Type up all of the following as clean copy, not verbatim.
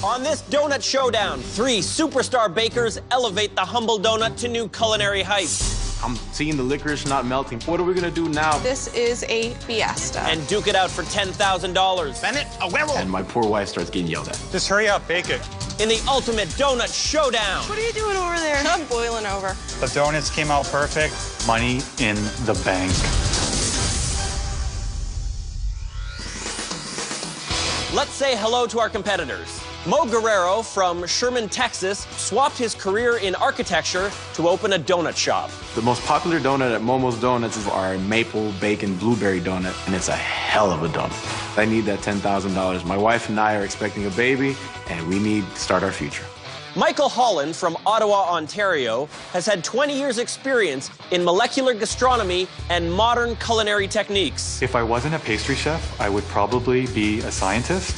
On this donut showdown, 3 superstar bakers elevate the humble donut to new culinary heights. I'm seeing the licorice not melting. What are we gonna do now? This is a Fiesta. And duke it out for $10,000. Bennett, a werewolf! And my poor wife starts getting yelled at. Just hurry up, bake it. In the ultimate donut showdown. What are you doing over there? I'm boiling over. The donuts came out perfect. Money in the bank. Let's say hello to our competitors. Mo Guerrero from Sherman, Texas, swapped his career in architecture to open a donut shop. The most popular donut at Momo's Donuts is our maple bacon blueberry donut, and it's a hell of a donut. I need that $10,000. My wife and I are expecting a baby, and we need to start our future. Michael Holland from Ottawa, Ontario, has had 20 years' experience in molecular gastronomy and modern culinary techniques. If I wasn't a pastry chef, I would probably be a scientist.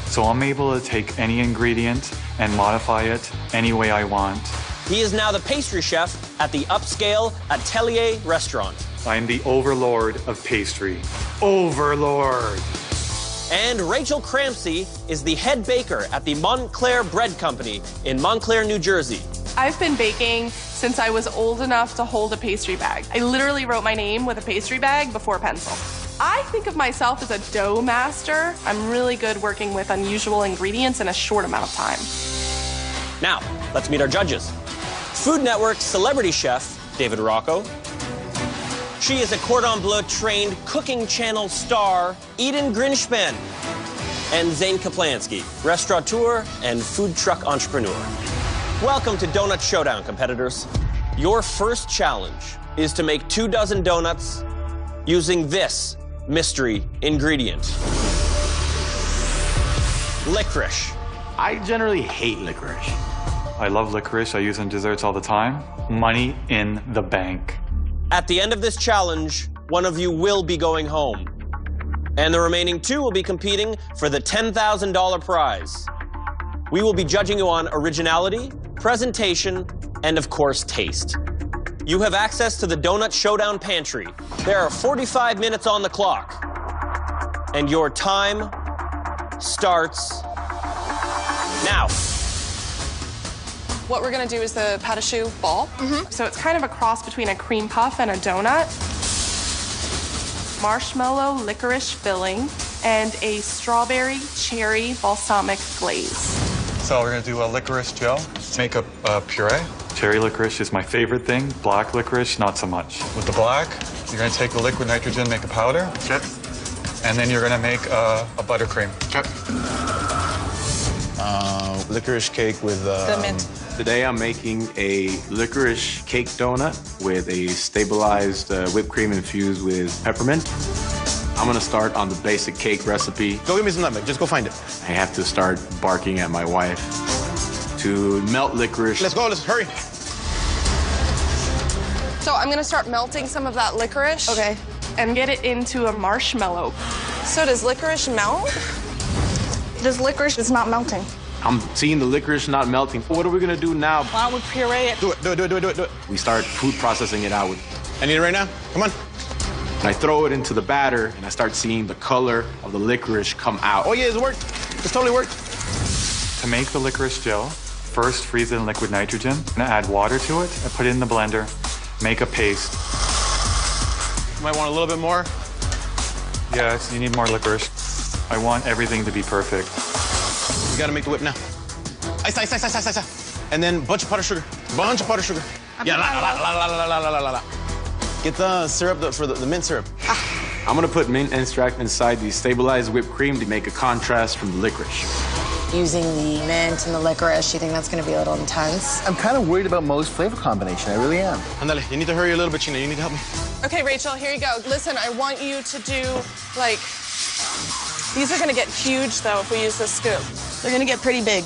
So I'm able to take any ingredient and modify it any way I want. He is now the pastry chef at the upscale Atelier restaurant. I'm the overlord of pastry. Overlord! And Rachel Crampsey is the head baker at the Montclair Bread Company in Montclair, New Jersey. I've been baking since I was old enough to hold a pastry bag. I literally wrote my name with a pastry bag before a pencil. I think of myself as a dough master. I'm really good working with unusual ingredients in a short amount of time. Now, let's meet our judges. Food Network celebrity chef, David Rocco. She is a Cordon Bleu trained cooking channel star, Eden Grinshpan. And Zane Kaplansky, restaurateur and food truck entrepreneur. Welcome to Donut Showdown, competitors. Your first challenge is to make 24 donuts using this mystery ingredient. Licorice. I generally hate licorice. I love licorice. I use it in desserts all the time. Money in the bank. At the end of this challenge, one of you will be going home. And the remaining 2 will be competing for the $10,000 prize. We will be judging you on originality, presentation, and of course, taste. You have access to the Donut Showdown Pantry. There are 45 minutes on the clock. And your time starts now. What we're gonna do is the pâte à choux ball. So it's kind of a cross between a cream puff and a donut. Marshmallow licorice filling and a strawberry cherry balsamic glaze. So we're gonna do a licorice gel. Make a puree. Cherry licorice is my favorite thing. Black licorice, not so much. With the black, you're gonna take the liquid nitrogen, make a powder. Yep. And then you're gonna make a buttercream. Yep. Licorice cake with The mint. Today I'm making a licorice cake donut with a stabilized whipped cream infused with peppermint. I'm gonna start on the basic cake recipe. Go get me some nutmeg. Just go find it. I have to start barking at my wife to melt licorice. Let's go. Let's hurry. So I'm gonna start melting some of that licorice. Okay. And get it into a marshmallow. So does licorice melt? This licorice is not melting. I'm seeing the licorice not melting. What are we gonna do now? Why don't we puree it? Do it. Do it. Do it. Do it. Do it. Do it. We start food processing it out with. I need it right now. Come on. And I throw it into the batter, and I start seeing the color of the licorice come out. Oh yeah, it's worked. It's totally worked. To make the licorice gel, first freeze it in liquid nitrogen. I'm gonna add water to it and put it in the blender. Make a paste. You might want a little bit more. Yes, you need more licorice. I want everything to be perfect. You gotta make the whip now. Ice, ice, ice, ice, ice, ice. And then bunch of powdered sugar. Bunch of powdered sugar. Yeah, la la la la la la la la la. Get the syrup for the mint syrup. I'm gonna put mint extract inside the stabilized whipped cream to make a contrast from the licorice. Using the mint and the licorice, you think that's gonna be a little intense? I'm kind of worried about Mo's flavor combination. I really am. Andale, you need to hurry a little bit, China. You need to help me. Okay, Rachel, here you go. Listen, I want you to do, like, these are gonna get huge, though, if we use this scoop. They're gonna get pretty big.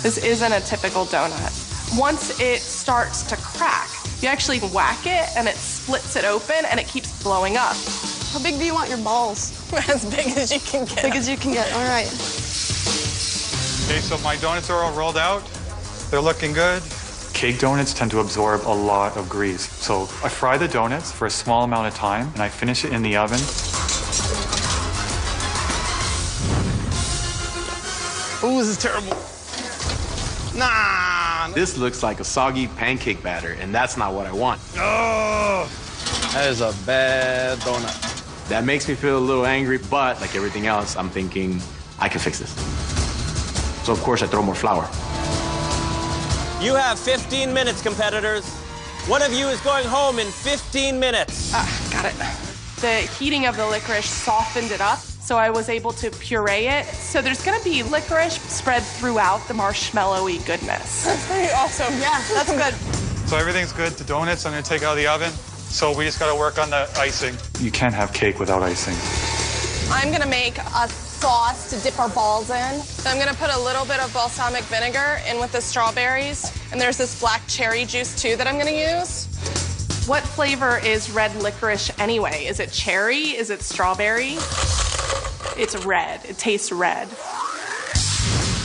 This isn't a typical donut. Once it starts to crack, you actually whack it, and it splits it open, and it keeps blowing up. How big do you want your balls? As big as you can get. Big as you can get, all right. Okay, so my donuts are all rolled out. They're looking good. Cake donuts tend to absorb a lot of grease. So I fry the donuts for a small amount of time, and I finish it in the oven. Ooh, this is terrible. Nah. This looks like a soggy pancake batter, and that's not what I want. Oh, that is a bad donut. That makes me feel a little angry, but like everything else, I'm thinking I can fix this. So of course I throw more flour. You have 15 minutes, competitors. One of you is going home in 15 minutes. Got it. The heating of the licorice softened it up, so I was able to puree it. So there's gonna be licorice spread throughout the marshmallowy goodness. That's pretty awesome. Yeah, that's good. So everything's good. The donuts I'm gonna take out of the oven. So we just gotta work on the icing. You can't have cake without icing. I'm gonna make a sauce to dip our balls in. So I'm gonna put a little bit of balsamic vinegar in with the strawberries. And there's this black cherry juice too that I'm gonna use. What flavor is red licorice anyway? Is it cherry? Is it strawberry? It's red. It tastes red.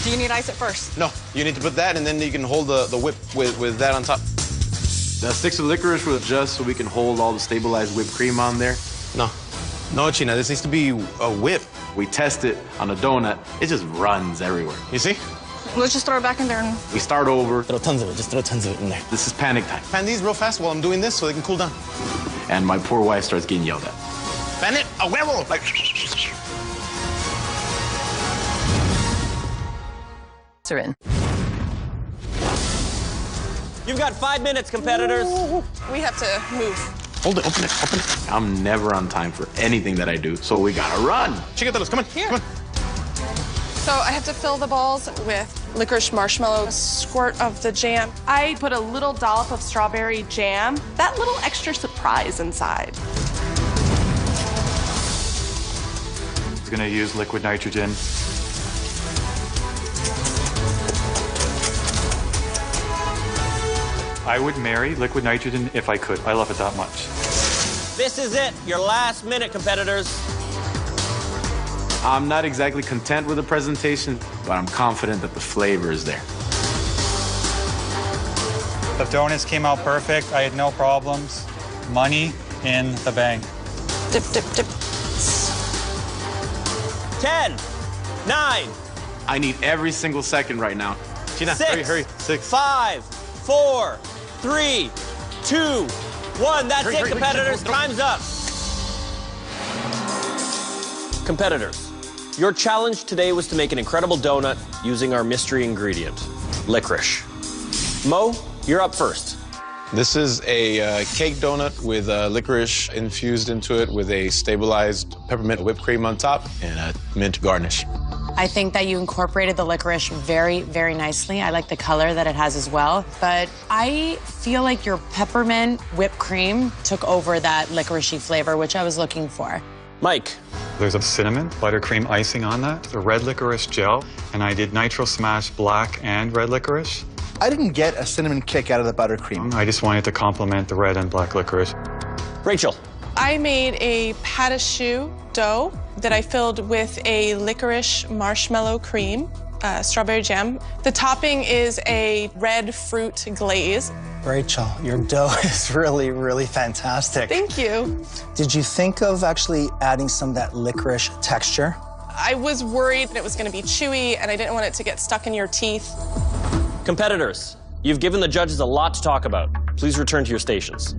Do you need ice at first? No, you need to put that, and then you can hold the whip with that on top. The sticks of licorice were just so we can hold all the stabilized whipped cream on there. No, China, this needs to be a whip. We test it on a donut. It just runs everywhere. You see? Let's just throw it back in there. We start over. Throw tons of it. Just throw tons of it in there. This is panic time. Pan these real fast while I'm doing this so they can cool down. And my poor wife starts getting yelled at. Pan it, a huevo! Like. Are in. You've got 5 minutes, competitors. We have to move. Hold it, open it. I'm never on time for anything that I do, so we gotta run. Chicatelos, come on. Here. Come on. So I have to fill the balls with licorice marshmallow, a squirt of the jam. I put a little dollop of strawberry jam, that little extra surprise inside. I'm gonna use liquid nitrogen. I would marry liquid nitrogen if I could. I love it that much. This is it, your last minute, competitors. I'm not exactly content with the presentation, but I'm confident that the flavor is there. The donuts came out perfect. I had no problems. Money in the bank. Dip, dip, dip. 10, 9, I need every single second right now. China, 6, hurry. 6. 5, 4, 3, 2, 1. That's it, hurry, competitors. hurry. Time's up. Competitors, your challenge today was to make an incredible donut using our mystery ingredient, licorice. Mo, you're up first. This is a cake donut with licorice infused into it with a stabilized peppermint whipped cream on top and a mint garnish. I think that you incorporated the licorice very, very nicely. I like the color that it has as well. But I feel like your peppermint whipped cream took over that licoricey flavor, which I was looking for. Mike. There's a cinnamon buttercream icing on that, the red licorice gel, and I did nitro smash black and red licorice. I didn't get a cinnamon kick out of the buttercream. I just wanted to complement the red and black licorice. Rachel. I made a pâte à choux dough that I filled with a licorice marshmallow cream, strawberry jam. The topping is a red fruit glaze. Rachel, your dough is really, really fantastic. Thank you. Did you think of actually adding some of that licorice texture? I was worried that it was going to be chewy, and I didn't want it to get stuck in your teeth. Competitors, you've given the judges a lot to talk about. Please return to your stations.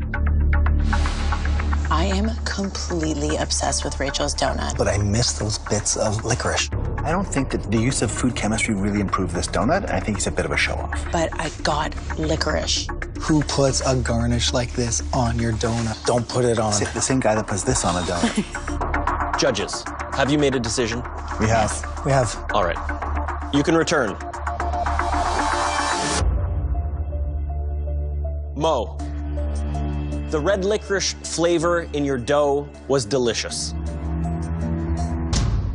I am completely obsessed with Rachel's donut. But I missed those bits of licorice. I don't think that the use of food chemistry really improved this donut. I think it's a bit of a show-off. But I got licorice. Who puts a garnish like this on your donut? Don't put it on. The same guy that puts this on a donut. Judges, have you made a decision? We have. We have. All right. You can return. Mo, the red licorice flavor in your dough was delicious.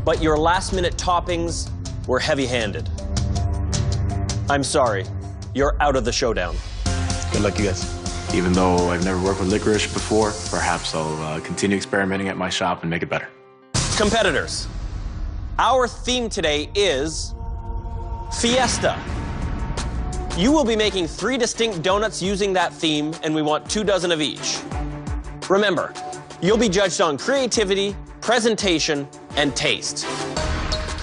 But your last-minute toppings were heavy-handed. I'm sorry, you're out of the showdown. Good luck, you guys. Even though I've never worked with licorice before, perhaps I'll continue experimenting at my shop and make it better. Competitors, our theme today is Fiesta. You will be making 3 distinct donuts using that theme, and we want 2 dozen of each. Remember, you'll be judged on creativity, presentation, and taste.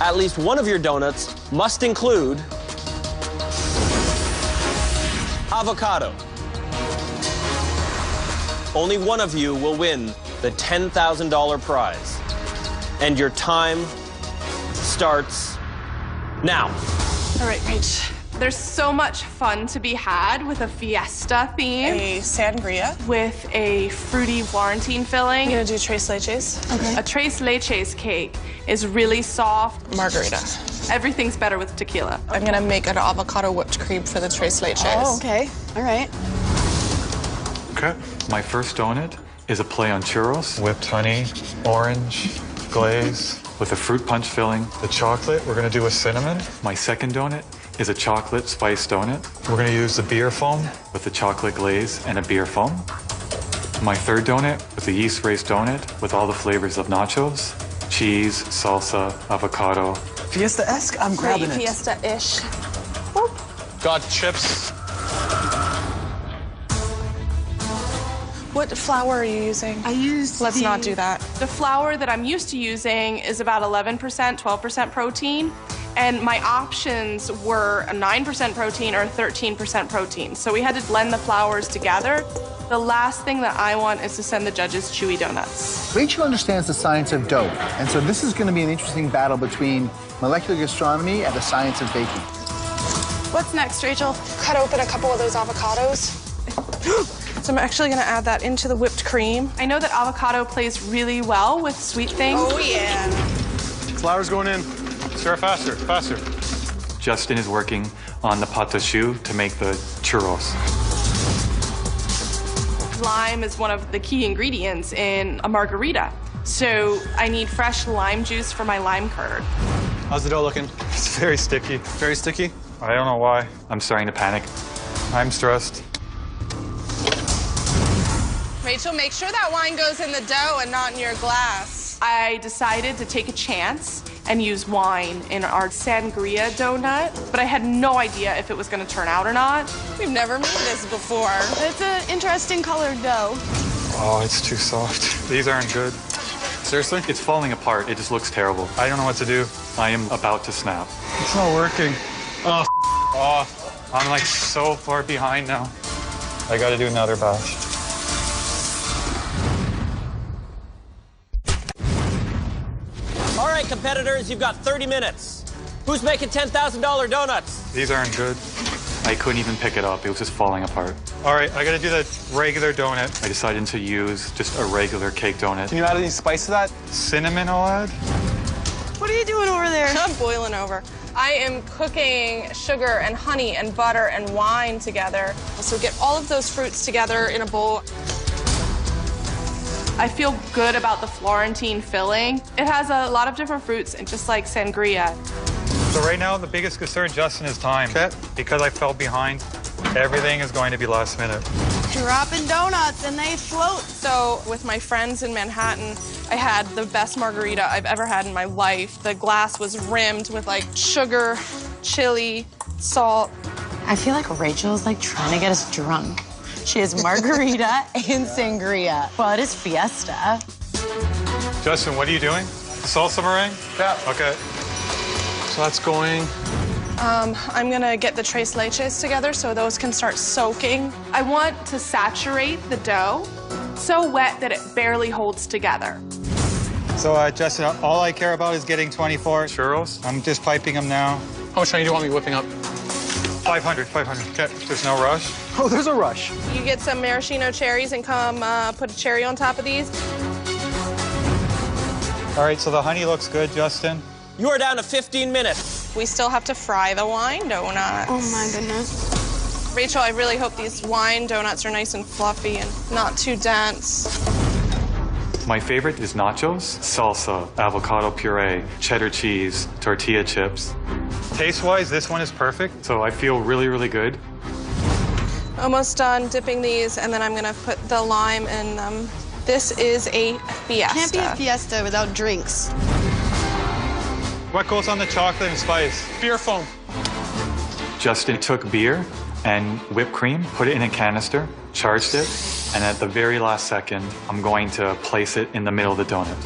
At least one of your donuts must include avocado. Only one of you will win the $10,000 prize. And your time starts now. All right, Rach. There's so much fun to be had with a Fiesta theme. A sangria. With a fruity Florentine filling. I'm gonna do tres leches. Okay. A tres leches cake is really soft. Margarita. Everything's better with tequila. I'm gonna make an avocado whipped cream for the tres leches. Oh, okay. All right. Okay. My first donut is a play on churros. Whipped honey, orange, glaze. With a fruit punch filling. The chocolate, we're gonna do with cinnamon. My second donut is a chocolate spice donut. We're gonna use the beer foam. With the chocolate glaze and a beer foam. My third donut with the yeast raised donut with all the flavors of nachos. Cheese, salsa, avocado. Fiesta-esque? I'm grabbing it. Fiesta-ish. Got chips. What flour are you using? I used Let's not do that. The flour that I'm used to using is about 11%, 12% protein. And my options were a 9% protein or 13% protein. So we had to blend the flours together. The last thing that I want is to send the judges chewy donuts. Rachel understands the science of dough, and so this is going to be an interesting battle between molecular gastronomy and the science of baking. What's next, Rachel? Cut open a couple of those avocados. So I'm actually gonna add that into the whipped cream. I know that avocado plays really well with sweet things. Oh, yeah. Flour's going in. Stir faster, faster. Justin is working on the pâte choux to make the churros. Lime is one of the key ingredients in a margarita. So I need fresh lime juice for my lime curd. How's the dough looking? It's very sticky. Very sticky? I don't know why. I'm starting to panic. I'm stressed. Rachel, make sure that wine goes in the dough and not in your glass. I decided to take a chance and use wine in our sangria donut, but I had no idea if it was going to turn out or not. We've never made this before. It's an interesting colored dough. Oh, it's too soft. These aren't good. Seriously? It's falling apart. It just looks terrible. I don't know what to do. I am about to snap. It's not working. Oh, I'm like so far behind now. I gotta do another batch. All right, competitors, you've got 30 minutes. Who's making $10,000 donuts? These aren't good. I couldn't even pick it up. It was just falling apart. All right, I gotta do the regular donut. I decided to use just a regular cake donut. Can you add any spice to that? Cinnamon I'll add. What are you doing over there? I'm boiling over. I am cooking sugar and honey and butter and wine together. So get all of those fruits together in a bowl. I feel good about the Florentine filling. It has a lot of different fruits, and just like sangria. So right now, the biggest concern, Justin, is time. Okay. Because I fell behind, everything is going to be last minute. Dropping donuts and they float. So with my friends in Manhattan, I had the best margarita I've ever had in my life. The glass was rimmed with like sugar, chili, salt. I feel like Rachel's like trying to get us drunk. She has margarita and sangria. Well, it is Fiesta. Justin, what are you doing? Salsa meringue? Yeah. Okay. So that's going. I'm gonna get the tres leches together so those can start soaking. I want to saturate the dough so wet that it barely holds together. So, Justin, all I care about is getting 24 churros. I'm just piping them now. How much honey do you want me whipping up? 500. Okay. There's no rush. Oh, there's a rush. You get some maraschino cherries and come put a cherry on top of these. All right, so the honey looks good, Justin. You are down to 15 minutes. We still have to fry the wine donuts. Oh my goodness. Rachel, I really hope these wine donuts are nice and fluffy and not too dense. My favorite is nachos, salsa, avocado puree, cheddar cheese, tortilla chips. Taste-wise, this one is perfect, so I feel really, really good. Almost done dipping these, and then I'm gonna put the lime in them. This is a Fiesta. Can't be a Fiesta without drinks. What goes on the chocolate and spice? Beer foam. Justin took beer and whipped cream, put it in a canister, charged it, and at the very last second, I'm going to place it in the middle of the donut.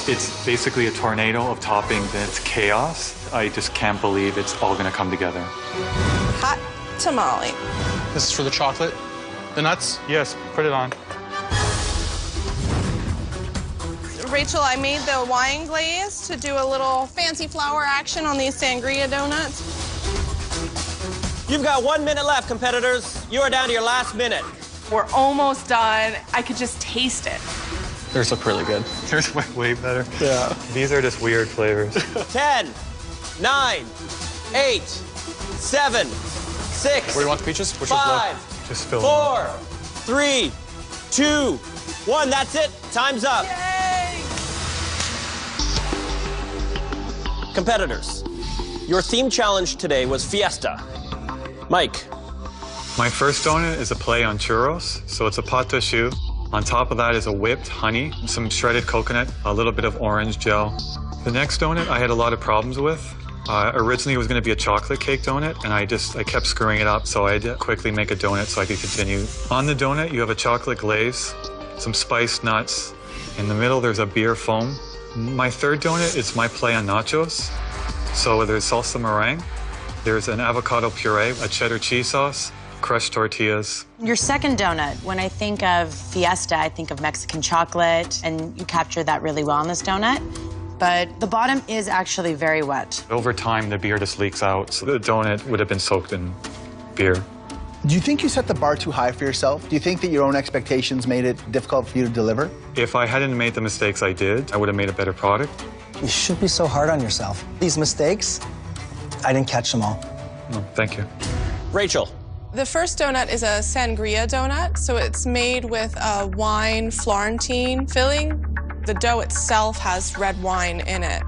It's basically a tornado of toppings, and it's chaos. I just can't believe it's all gonna come together. Hot. tamale. This is for the chocolate, the nuts? Yes, put it on. Rachel, I made the wine glaze to do a little fancy flower action on these sangria donuts. You've got 1 minute left, competitors. You are down to your last minute. We're almost done. I could just taste it. Theirs look really good. Yours way better. Yeah. These are just weird flavors. 10, 9, 8, 7, 6. Where do you want the peaches? Which 5, Just fill 4, 3, 2, 1. That's it. Time's up. Yay! Competitors, your theme challenge today was Fiesta. Mike. My first donut is a play on churros, so it's a pâte de choux. On top of that is a whipped honey, some shredded coconut, a little bit of orange gel. The next donut I had a lot of problems with. Originally it was going to be a chocolate cake donut, and I kept screwing it up, so I had to quickly make a donut so I could continue. On the donut, you have a chocolate glaze, some spiced nuts. In the middle, there's a beer foam. My third donut is my play on nachos. So there's salsa meringue, there's an avocado puree, a cheddar cheese sauce, crushed tortillas. Your second donut, when I think of Fiesta, I think of Mexican chocolate, and you capture that really well on this donut. But the bottom is actually very wet. Over time, the beer just leaks out, so the donut would have been soaked in beer. Do you think you set the bar too high for yourself? Do you think that your own expectations made it difficult for you to deliver? If I hadn't made the mistakes I did, I would have made a better product. You should be so hard on yourself. These mistakes, I didn't catch them all. No, thank you. Rachel. The first donut is a sangria donut, so it's made with a wine Florentine filling. The dough itself has red wine in it.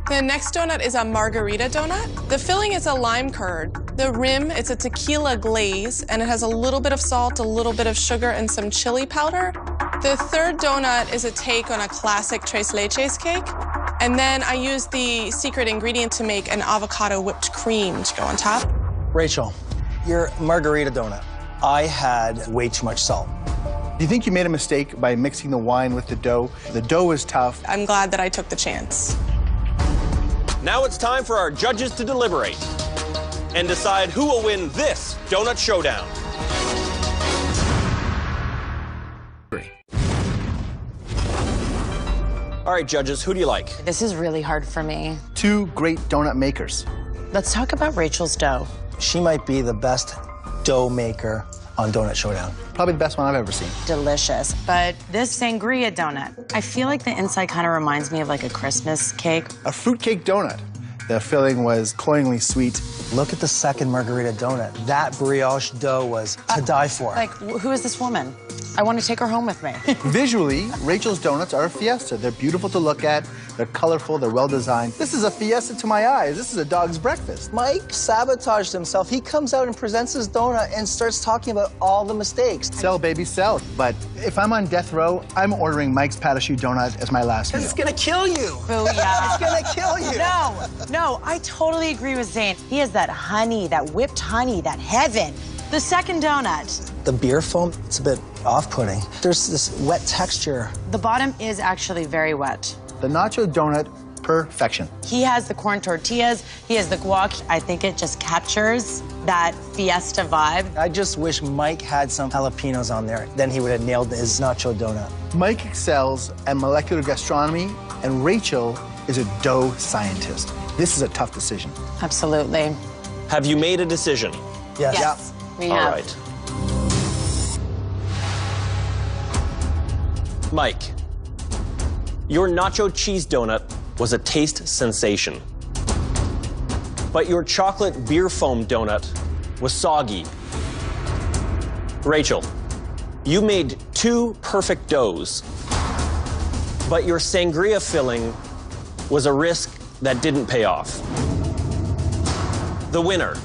The next donut is a margarita donut. The filling is a lime curd. The rim, it's a tequila glaze, and it has a little bit of salt, a little bit of sugar, and some chili powder. The third donut is a take on a classic tres leches cake. And then I use the secret ingredient to make an avocado whipped cream to go on top. Rachel, your margarita donut, I had way too much salt. Do you think you made a mistake by mixing the wine with the dough? The dough is tough. I'm glad that I took the chance. Now it's time for our judges to deliberate and decide who will win this donut showdown. All right, judges, who do you like? This is really hard for me. Two great donut makers. Let's talk about Rachel's dough. She might be the best dough maker on Donut Showdown. Probably the best one I've ever seen. Delicious. But this sangria donut, I feel like the inside kind of reminds me of like a Christmas cake. A fruitcake donut. The filling was cloyingly sweet. Look at the second margarita donut. That brioche dough was to die for. Like, who is this woman? I want to take her home with me. Visually, Rachel's donuts are a fiesta. They're beautiful to look at. They're colorful. They're well-designed. This is a fiesta to my eyes. This is a dog's breakfast. Mike sabotaged himself. He comes out and presents his donut and starts talking about all the mistakes. Sell, baby, sell. But if I'm on death row, I'm ordering Mike's Pâte de Choux donut as my last meal. It's gonna kill you. Booyah. It's gonna kill you. No, I totally agree with Zane. He has that honey, that whipped honey, that heaven. The second donut. The beer foam, it's a bit off-putting. There's this wet texture. The bottom is actually very wet. The nacho donut, perfection. He has the corn tortillas, he has the guac. I think it just captures that fiesta vibe. I just wish Mike had some jalapenos on there. Then he would have nailed his nacho donut. Mike excels at molecular gastronomy, and Rachel is a dough scientist. This is a tough decision. Absolutely. Have you made a decision? Yes. Yes, we All have. right. Mike, your nacho cheese donut was a taste sensation. But your chocolate beer foam donut was soggy. Rachel, you made two perfect doughs, but your sangria filling was a risk that didn't pay off. The winner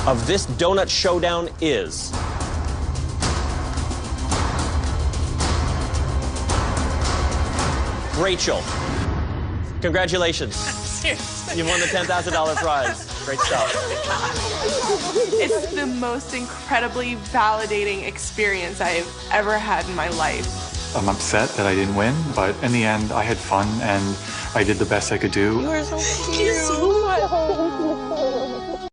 of this donut showdown is Rachel. Congratulations. Seriously. You won the $10,000 prize. Great stuff. It's the most incredibly validating experience I've ever had in my life. I'm upset that I didn't win, but in the end, I had fun and I did the best I could do. You are so cute.